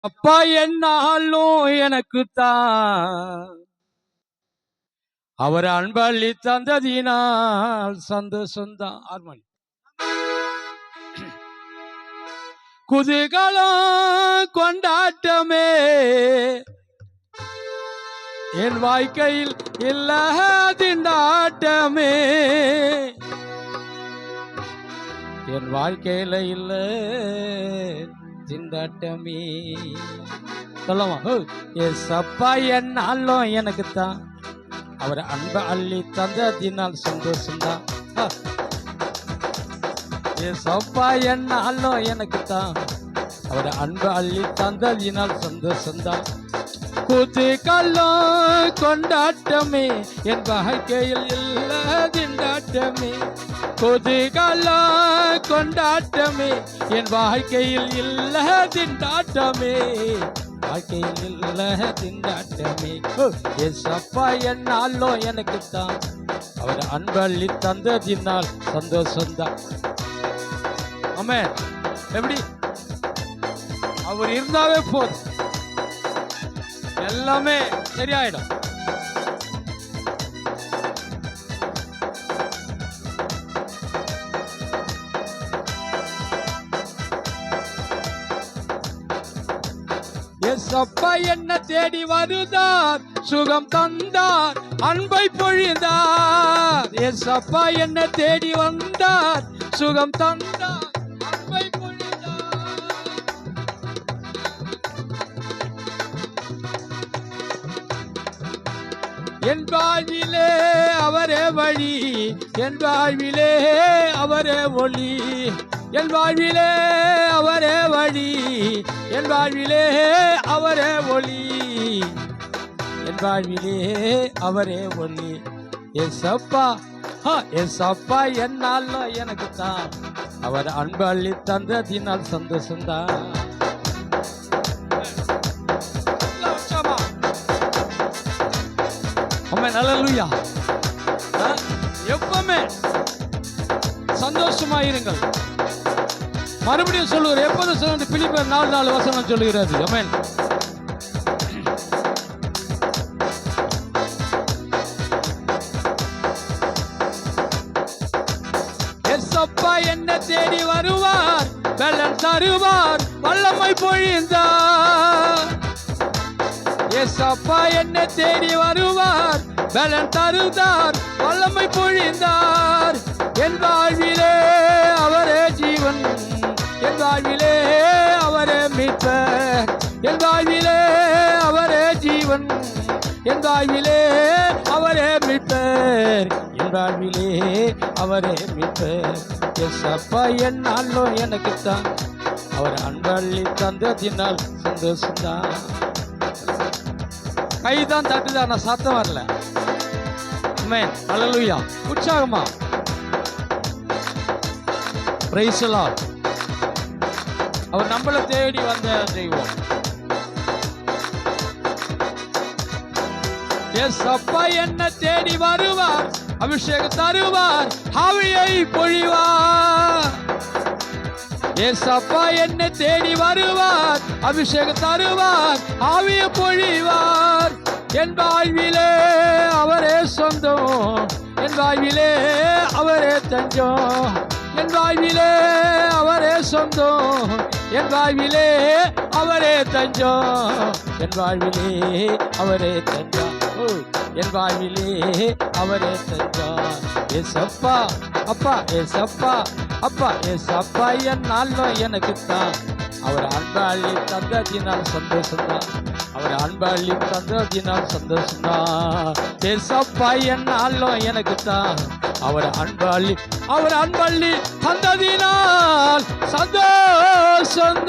அப்பா என்னாலும் எனக்குத்தான் அவர் அன்பள்ளி தந்ததினால் சந்தோஷம்தான். ஆர்மணி குதூகலம் கொண்டாட்டமே என் வாழ்க்கையில் இல்ல திண்டாட்டமே, என் வாழ்க்கையில இல்ல திண்டாட்டமே. சொல்லமா ஏசப்பா என்னாலும் எனக்குத்தான் அவர் அன்பை அள்ளி தந்ததினால் சந்தோஷம்தான். ஏசப்பா என்னாலும் எனக்குத்தான் அவர் அன்பை அள்ளி தந்ததினால் சந்தோஷம்தான். குதூகலம் கொண்டாட்டமே என் வாழ்க்கையில் இல்ல திண்டாட்டமே, குதூகலம் கொண்டாட்டமே என் வாழ்க்கையில் இல்ல திண்டாட்டமே, வாழ்க்கையில் இல்ல திண்டாட்டமே. ஏசப்பா என்னாலும் எனக்குத்தான் அவர் அன்பள்ளி தந்ததினால் சந்தோஷம்தான். ஆமென். எப்படி அவர் இருந்தாவே போதும், எல்லாமே சரியாயிடும். ஏசப்பா என்ன தேடி வருதார், சுகம் தந்தார், அன்பை பொழிந்தார். ஏசப்பா என்ன தேடி வந்தார், சுகம் தந்தார், அன்பை பொழிந்தார். என் வாழ்விலே அவரே வழி, என் வாழ்விலே அவரே ஒளி, என் வாழ்விலே அவரே வழி, என் வாழ்விலே அவரே ஒளி, என் வாழ்விலே அவரே ஒளி. ஏசப்பா ஏசப்பா என்னாலும் எனக்குத்தான் அவர் அன்பு அள்ளி தந்ததினால் சந்தோஷம்தான். அல்லேலூயா. எப்பவுமே சந்தோஷமா இருங்கள். மறுபடியும் சொல்லுவார், எப்போதும் சொல்லுங்க. பிலிப்பியர் 4:4 சொல்லுகிறது. ஆமென். ஏசப்பா என்ன தேடி வருவார், பலன் தருவார், வல்லமை பொழிந்தார். ஏசப்பா என்ன தேடி வருவார், பலன் தருவார், வல்லமை பொழிந்தார். என் வாழ்விலே அவரே ஜீவன், என் வாழ்விலே அவரே மீட்பர், என் வாழ்விலே அவரே ஜீவன், என் வாழ்விலே அவரே மீட்பர், என் வாழ்விலே அவரே மீட்பர். ஏசப்பா என்னாலும் எனக்குத்தான் அவர் அன்பள்ளி தந்ததினால் சந்தோஷம்தான். கைதான் தட்டுதான், நான் சத்தம் வரல. ஆமென். அல்லேலூயா. உற்சாகமா பிரைஸ் தி லார்ட். அவர் நம்மளை தேடி வந்த தெய்வம். ஏசப்பா என்ன தேடி வருவார், அபிஷேகம் தருவார், ஆவியை பொழிவார். ஏசப்பா என்ன தேடி வருவார், அபிஷேகம் தருவார், ஆவியை பொழிவார். என் வாழ்விலே அவரே சொந்தம், என் வாழ்விலே அவரே தஞ்சம், என் வாழ்விலே அவரே சொந்தம், என் வாழ்விலே அவரே தஞ்சம், என் வாழ்விலே அவரே தஞ்சம், என் வாழ்விலே அவரே தஞ்சம். ஏசப்பா அப்பா, ஏசப்பா அப்பா, ஏசப்பா என்னாலும் எனக்குத்தான் அவர் அன்பள்ளி தந்ததினால் சந்தோஷம்தான், அவர் அன்பள்ளி தந்ததினால் சந்தோஷம்தான். ஏசப்பா என்னாலும் எனக்குத்தான் அவர் அன்பள்ளி தந்ததினால் சந்தோஷம்தான்.